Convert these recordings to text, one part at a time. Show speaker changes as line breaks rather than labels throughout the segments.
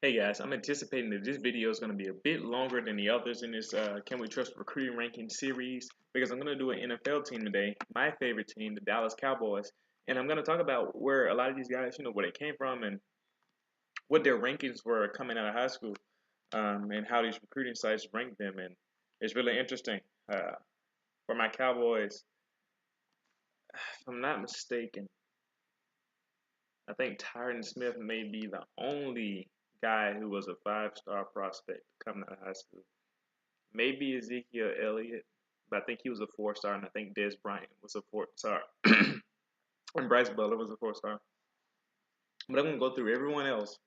Hey guys, I'm anticipating that this video is going to be a bit longer than the others in this Can We Trust Recruiting Ranking series because I'm going to do an NFL team today, my favorite team, the Dallas Cowboys, and I'm going to talk about where a lot of these guys, where they came from and what their rankings were coming out of high school, and how these recruiting sites rank them, and it's really interesting. For my Cowboys, if I'm not mistaken, I think Tyron Smith may be the only guy who was a five-star prospect coming out of high school. Maybe Ezekiel Elliott, but I think he was a four-star, and I think Des Bryant was a four-star, and Bryce Butler was a four-star. But I'm gonna go through everyone else,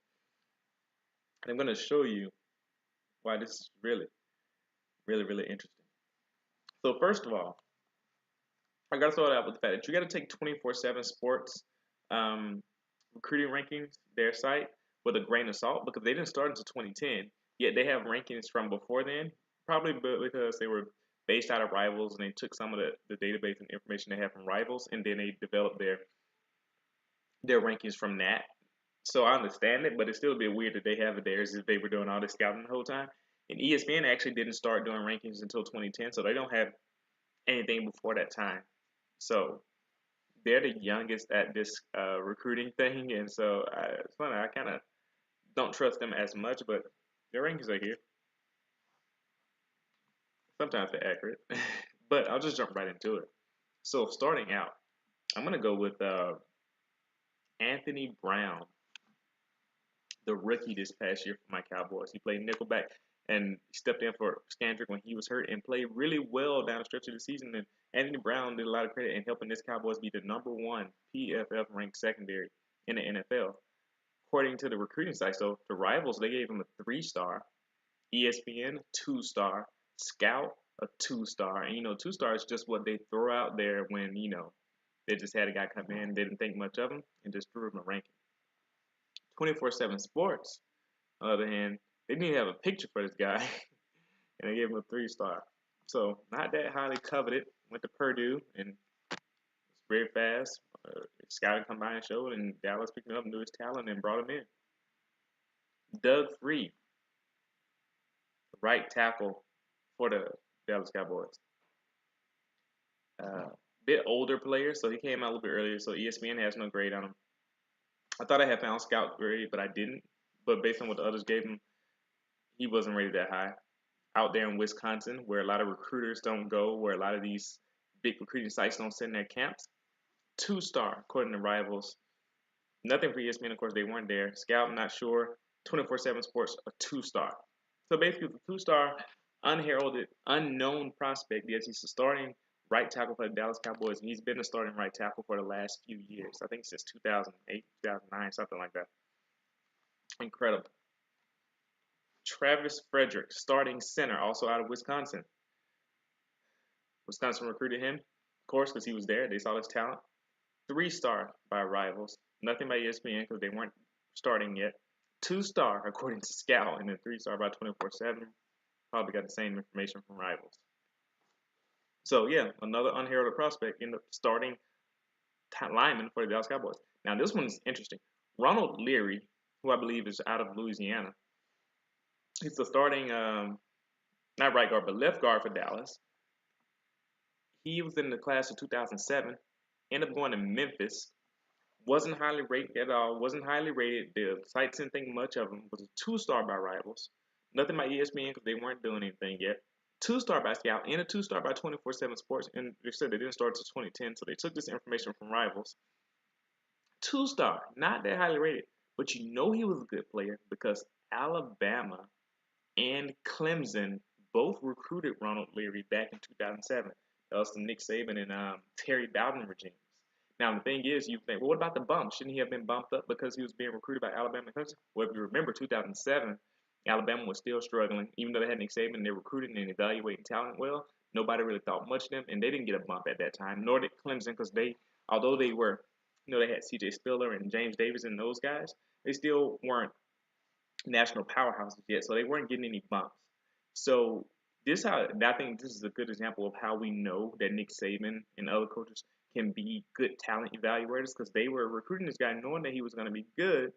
and I'm gonna show you why this is really, really, really interesting. So first of all, I gotta throw it out with the fact that you gotta take 24/7 Sports um, recruiting rankings, their site, with a grain of salt because they didn't start until 2010. Yet they have rankings from before then, probably because they were based out of Rivals and they took some of the database and information they have from Rivals and then they developed their rankings from that. So I understand it, but it's still a bit weird that they have it there as if they were doing all this scouting the whole time. And ESPN actually didn't start doing rankings until 2010, so they don't have anything before that time. So they're the youngest at this recruiting thing, and so it's funny. I kind of don't trust them as much, but their rankings are here. Sometimes they're accurate, but I'll just jump right into it. So starting out, I'm gonna go with Anthony Brown, the rookie this past year for my Cowboys. He played nickelback and stepped in for Scandrick when he was hurt and played really well down the stretch of the season. And Anthony Brown did a lot of credit in helping this Cowboys be the #1 PFF ranked secondary in the NFL. According to the recruiting site, so the Rivals, they gave him a 3-star, ESPN 2-star, Scout a 2-star, and 2-star is just what they throw out there when they just had a guy come in, didn't think much of him, and just threw him a ranking. 24/7 Sports, on the other hand, they didn't even have a picture for this guy, and they gave him a 3-star. So not that highly coveted. Went to Purdue and was very fast. Scouting combined showed, and Dallas picked him up, knew his talent, and brought him in. Doug Free, right tackle for the Dallas Cowboys. Bit older player, so he came out a little bit earlier. So ESPN has no grade on him. I thought I had found scout grade, but I didn't. But based on what the others gave him, he wasn't rated that high. Out there in Wisconsin, where a lot of recruiters don't go, where a lot of these big recruiting sites don't send their camps, 2-star according to Rivals. Nothing for ESPN, of course, they weren't there. Scout, not sure. 24/7 Sports, a 2-star. So basically, the 2-star, unheralded, unknown prospect. Yes, he's a starting right tackle for the Dallas Cowboys, and he's been a starting right tackle for the last few years. I think since 2008, 2009, something like that. Incredible. Travis Frederick, starting center, also out of Wisconsin. Wisconsin recruited him, of course, because he was there. They saw his talent. 3-star by Rivals. Nothing by ESPN because they weren't starting yet. 2-star according to Scout, and then 3-star by 24/7. Probably got the same information from Rivals. So yeah, another unheralded prospect in the starting lineman for the Dallas Cowboys. Now this one's interesting. Ronald Leary, who I believe is out of Louisiana, he's the starting not right guard but left guard for Dallas. He was in the class of 2007. Ended up going to Memphis. Wasn't highly rated at all. Wasn't highly rated. The site didn't think much of him. Was a 2-star by Rivals. Nothing by ESPN because they weren't doing anything yet. 2-star by Scout and a 2-star by 24/7 Sports. And they said they didn't start until 2010, so they took this information from Rivals. 2-star, not that highly rated, but he was a good player because Alabama and Clemson both recruited Ronald Leary back in 2007. That was the Nick Saban and Terry Bowden regimes. Now the thing is, you think, well, what about the bump? Shouldn't he have been bumped up because he was being recruited by Alabama and Clemson? Well, if you remember 2007, Alabama was still struggling. Even though they had Nick Saban, they recruited and evaluating talent well. Nobody really thought much of them, and they didn't get a bump at that time. Nor did Clemson, because although they were, they had C.J. Spiller and James Davis and those guys, they still weren't national powerhouses yet, so they weren't getting any bumps. So I think this is a good example of how we know that Nick Saban and other coaches can be good talent evaluators because they were recruiting this guy knowing that he was going to be good,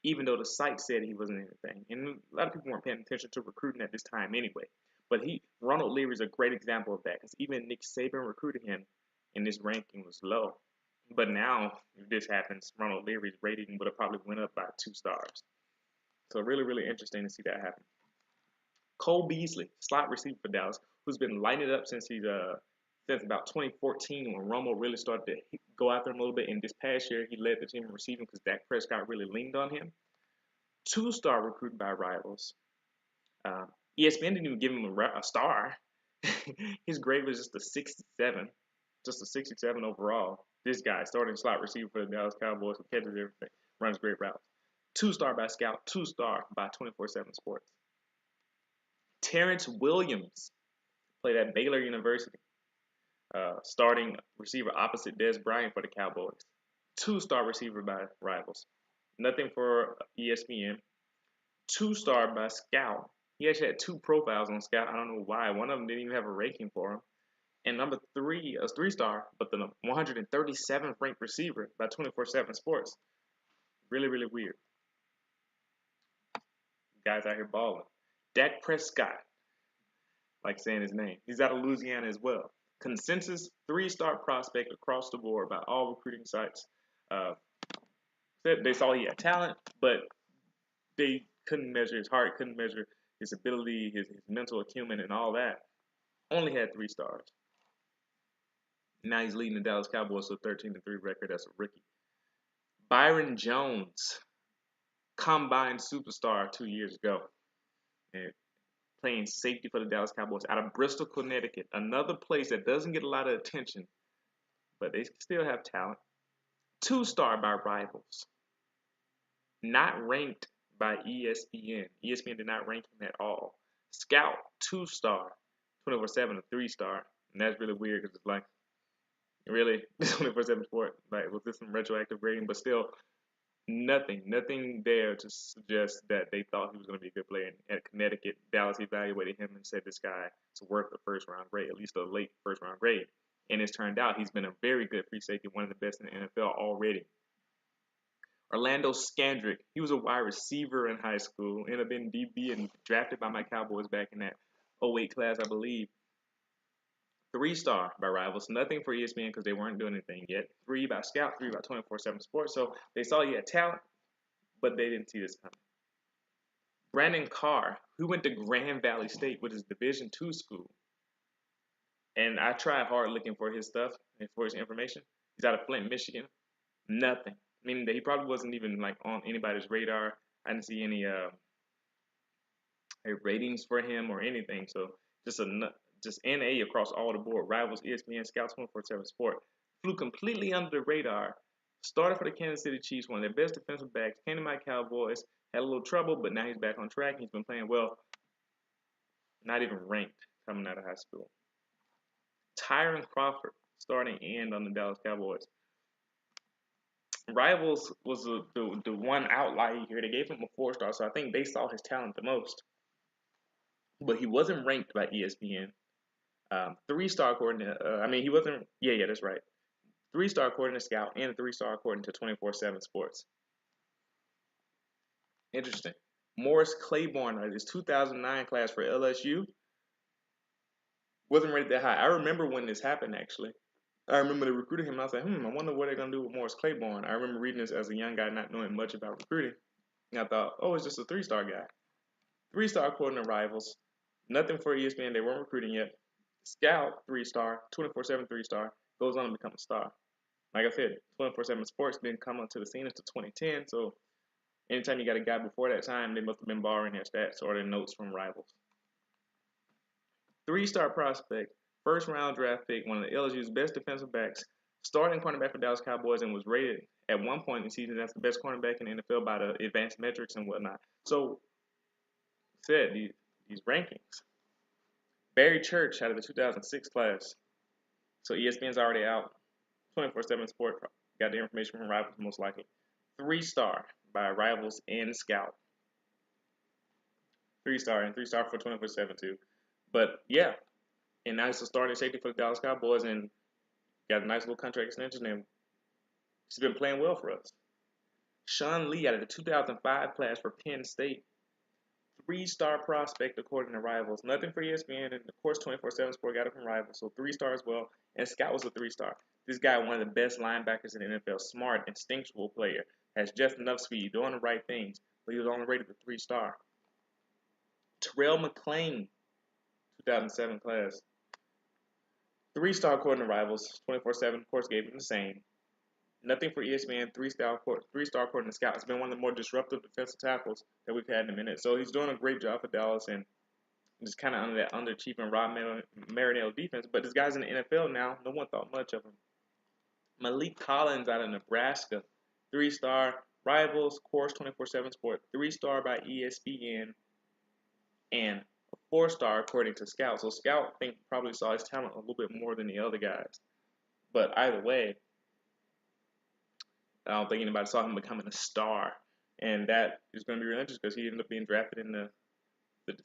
even though the site said he wasn't anything. And a lot of people weren't paying attention to recruiting at this time anyway. But Ronald Leary is a great example of that because even Nick Saban recruited him, and his ranking was low. But now, if this happens, Ronald Leary's rating would have probably went up by 2 stars. So really, really interesting to see that happen. Cole Beasley, slot receiver for Dallas, who's been lighting it up since about 2014 when Romo really started to go after him a little bit. And this past year, he led the team in receiving because Dak Prescott really leaned on him. 2-star recruited by rivals. ESPN didn't even give him a star. His grade was just a 67, just a 67 overall. This guy, starting slot receiver for the Dallas Cowboys, who catches everything, runs great routes. 2-star by Scout, 2-star by 24/7 Sports. Terrence Williams played at Baylor University, starting receiver opposite Dez Bryant for the Cowboys. 2-star receiver by rivals. Nothing for ESPN. 2-star by Scout. He actually had 2 profiles on Scout. I don't know why. One of them didn't even have a ranking for him. And number 3 is 3-star, but the 137th ranked receiver by 24/7 Sports. Really, really weird. Guys out here balling. Dak Prescott, like saying his name. He's out of Louisiana as well. Consensus 3-star prospect across the board by all recruiting sites. Said they saw he had talent, but they couldn't measure his heart, couldn't measure his ability, his mental acumen, and all that. Only had 3 stars. Now he's leading the Dallas Cowboys to a 13-3 record as a rookie. Byron Jones, combined superstar 2 years ago, and playing safety for the Dallas Cowboys out of Bristol, Connecticut, another place that doesn't get a lot of attention, but they still have talent. 2-star by rivals. Not ranked by ESPN. ESPN did not rank him at all. Scout, 2-star. 24/7, a 3-star. And that's really weird because it's like, really? 24/7 Sport? Like, was this some retroactive grading? But still, nothing there to suggest that they thought he was going to be a good player. At Connecticut, Dallas evaluated him and said this guy is worth a first-round grade, at least a late first-round grade. And it's turned out he's been a very good free safety, one of the best in the NFL already. Orlando Scandrick, he was a wide receiver in high school, ended up being DB and drafted by my Cowboys back in that 08 class, I believe. 3-star by rivals, nothing for ESPN because they weren't doing anything yet. 3 by Scout, 3 by 24/7 Sports. So they saw he had talent, but they didn't see this coming. Brandon Carr, who went to Grand Valley State, with his Division II school. And I tried hard looking for his stuff and for his information. He's out of Flint, Michigan. Nothing. Meaning that he probably wasn't even like on anybody's radar. I didn't see any ratings for him or anything. So just NA across all the board. Rivals, ESPN, Scouts, 24/7 Sport. Flew completely under the radar. Started for the Kansas City Chiefs, one of their best defensive backs. Came to my Cowboys. Had a little trouble, but now he's back on track. He's been playing well. Not even ranked coming out of high school. Tyron Crawford, starting end on the Dallas Cowboys. Rivals was the one outlier here. They gave him a 4-star, so I think they saw his talent the most. But he wasn't ranked by ESPN. 3-star according to, he wasn't, yeah, that's right. 3-star according to Scout and 3-star according to 24/7 Sports. Interesting. Morris Claiborne, his 2009 class for LSU, wasn't rated that high. I remember when this happened, actually. I remember they recruited him, and I was like, I wonder what they're going to do with Morris Claiborne. I remember reading this as a young guy, not knowing much about recruiting. And I thought, it's just a 3-star guy. 3-star according to rivals. Nothing for ESPN. They weren't recruiting yet. Scout, 3-star. 24/7, 3-star. Goes on to become a star. Like I said, 24/7 Sports didn't come onto the scene until 2010. So anytime you got a guy before that time, they must have been borrowing their stats or their notes from rivals. 3-star prospect. First-round draft pick, one of the LSU's best defensive backs, starting cornerback for Dallas Cowboys, and was rated at one point in the season as the best cornerback in the NFL by the advanced metrics and whatnot. So, said these rankings. Barry Church out of the 2006 class. So ESPN's already out. 24/7 Sport got the information from Rivals most likely. 3-star by Rivals and Scout. 3-star and 3-star for 24/7 too. But yeah. And now he's a starting safety for the Dallas Cowboys and got a nice little contract extension, and he's been playing well for us. Sean Lee out of the 2005 class for Penn State. Three-star prospect according to Rivals. Nothing for ESPN, and of course 24/7 Sport got it from Rivals, so three-star as well. And Scout was a three-star. This guy, one of the best linebackers in the NFL, smart, instinctual player, has just enough speed, doing the right things, but he was only rated a three-star. Terrell McClain, 2007 class. Three-star according to Rivals. 24/7, of course, gave him the same. Nothing for ESPN. Three-star according to Scout. It's been one of the more disruptive defensive tackles that we've had in a minute. So he's doing a great job for Dallas and just kind of under that underachieving Rob Marinello defense. But this guy's in the NFL now. No one thought much of him. Malik Collins out of Nebraska. Three-star. Rivals, course 24/7 Sport. Three-star by ESPN. And a four-star according to Scout. So Scout, I think, probably saw his talent a little bit more than the other guys. But either way, I don't think anybody saw him becoming a star. And that is going to be really interesting because he ended up being drafted in the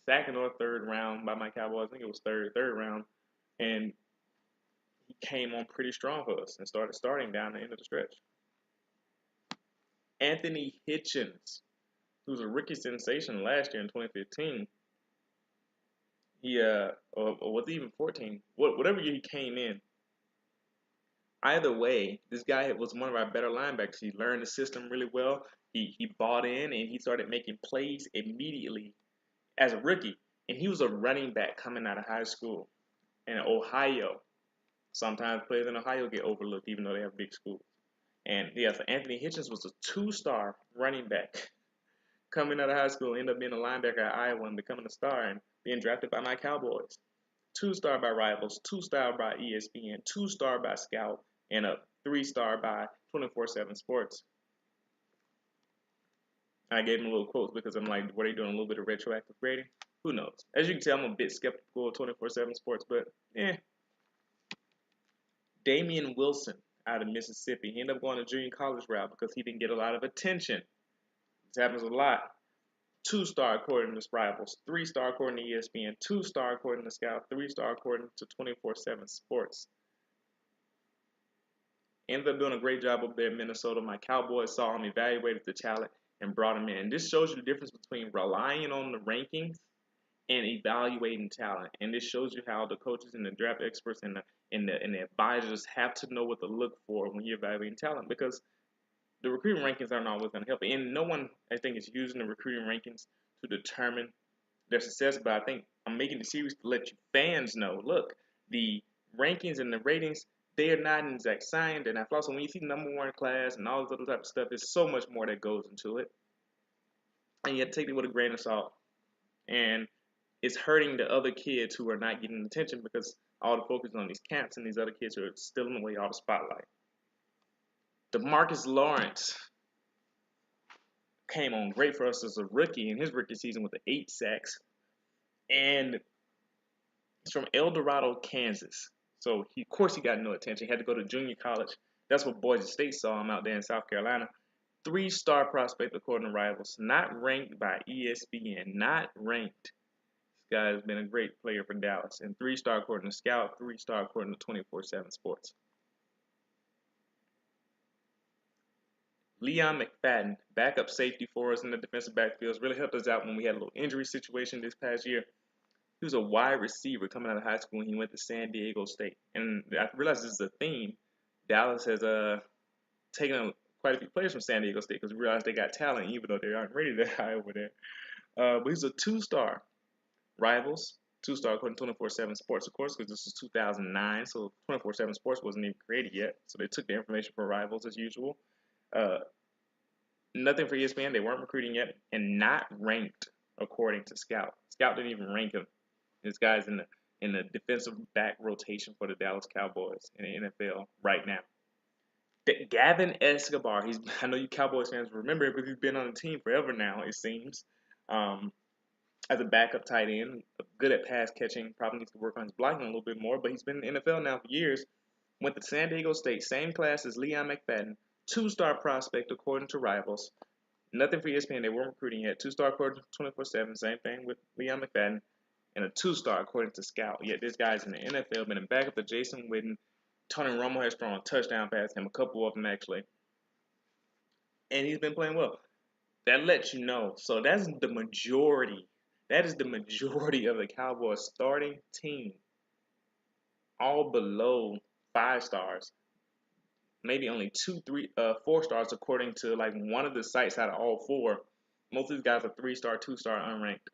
second or third round by my Cowboys. I think it was third round. And he came on pretty strong for us and started starting down the end of the stretch. Anthony Hitchens, who was a rookie sensation last year in 2015. He or was he even 14? Whatever year he came in. Either way, this guy was one of our better linebackers. He learned the system really well. He bought in and he started making plays immediately as a rookie. And he was a running back coming out of high school in Ohio. Sometimes players in Ohio get overlooked even though they have big schools. And yeah, so Anthony Hitchens was a two-star running back coming out of high school, ended up being a linebacker at Iowa and becoming a star and being drafted by my Cowboys. Two-star by Rivals, two-star by ESPN, two-star by Scout, and a three-star by 24/7 Sports. I gave him a little quotes because I'm like, were they doing a little bit of retroactive grading? Who knows? As you can tell, I'm a bit skeptical of 24/7 Sports, but Damian Wilson out of Mississippi. He ended up going to junior college route because he didn't get a lot of attention. This happens a lot. Two-star according to Rivals, three-star according to ESPN, two-star according to Scout, three-star according to 24/7 Sports. Ended up doing a great job up there in Minnesota. My Cowboys saw him, evaluated the talent, and brought him in. This shows you the difference between relying on the rankings and evaluating talent. And this shows you how the coaches and the draft experts and the advisors have to know what to look for when you're evaluating talent, because the recruiting rankings aren't always going to help. And no one, I think, is using the recruiting rankings to determine their success. But I think I'm making the series to let you fans know, look, the rankings and the ratings, they are not an exact science. They're not flawed. So when you see number one class and all this other type of stuff, there's so much more that goes into it. And you have to take it with a grain of salt. And it's hurting the other kids who are not getting attention because all the focus is on these camps and these other kids who are stealing away all the spotlight. DeMarcus Lawrence came on great for us as a rookie in his rookie season with the 8 sacks. And he's from El Dorado, Kansas. So, of course, he got no attention. He had to go to junior college. That's what Boise State saw him out there in South Carolina. 3-star prospect according to Rivals. Not ranked by ESPN. Not ranked. This guy has been a great player for Dallas. And 3-star according to Scout. 3-star according to 24/7 Sports. Leon McFadden, backup safety for us in the defensive backfields, really helped us out when we had a little injury situation this past year. He was a wide receiver coming out of high school when he went to San Diego State. And I realized this is a theme. Dallas has taken quite a few players from San Diego State because we realized they got talent even though they aren't rated that high over there. But he's a 2-star. Rivals, 2-star according to 24/7 Sports, of course, because this is 2009, so 24/7 Sports wasn't even created yet. So they took the information from Rivals as usual. Nothing for ESPN. They weren't recruiting yet, and not ranked according to Scout. Scout didn't even rank him. This guy's in the defensive back rotation for the Dallas Cowboys in the NFL right now. Gavin Escobar. I know you Cowboys fans remember it because he's been on the team forever now, it seems. As a backup tight end, good at pass catching. Probably needs to work on his blocking a little bit more, but he's been in the NFL now for years. Went to San Diego State, same class as Leon McFadden. 2-star prospect according to Rivals. Nothing for ESPN. They weren't recruiting yet. 2-star according to 24/7. Same thing with Leon McFadden. And a 2-star according to Scout. Yet this guy's in the NFL. Been a backup to Jason Witten. Tony Romo has thrown a touchdown pass him. A couple of them actually. and he's been playing well. That lets you know. So that's the majority. That is the majority of the Cowboys starting team, all below 5 stars. Maybe only 4 stars according to like one of the sites out of all four. Most of these guys are 3-star, 2-star, unranked.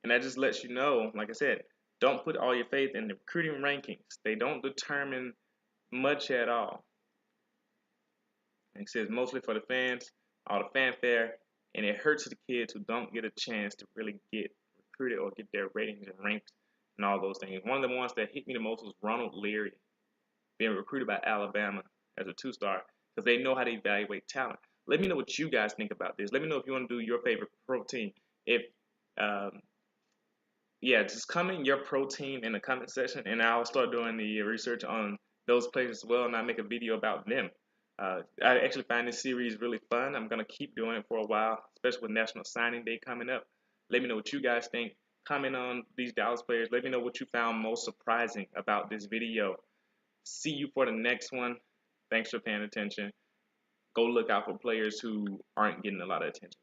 And that just lets you know, like I said, don't put all your faith in the recruiting rankings. They don't determine much at all. Like I said, mostly for the fans, all the fanfare, and it hurts the kids who don't get a chance to really get recruited or get their ratings and ranks and all those things. One of the ones that hit me the most was Ronald Leary being recruited by Alabama as a 2-star because they know how to evaluate talent. Let me know what you guys think about this. Let me know if you want to do your favorite pro team. If yeah, just comment your pro team in the comment section, and I'll start doing the research on those players as well, and I'll make a video about them. I actually find this series really fun. I'm gonna keep doing it for a while, especially with National Signing Day coming up. Let me know what you guys think. Comment on these Dallas players. Let me know what you found most surprising about this video. See you for the next one. Thanks for paying attention. Go look out for players who aren't getting a lot of attention.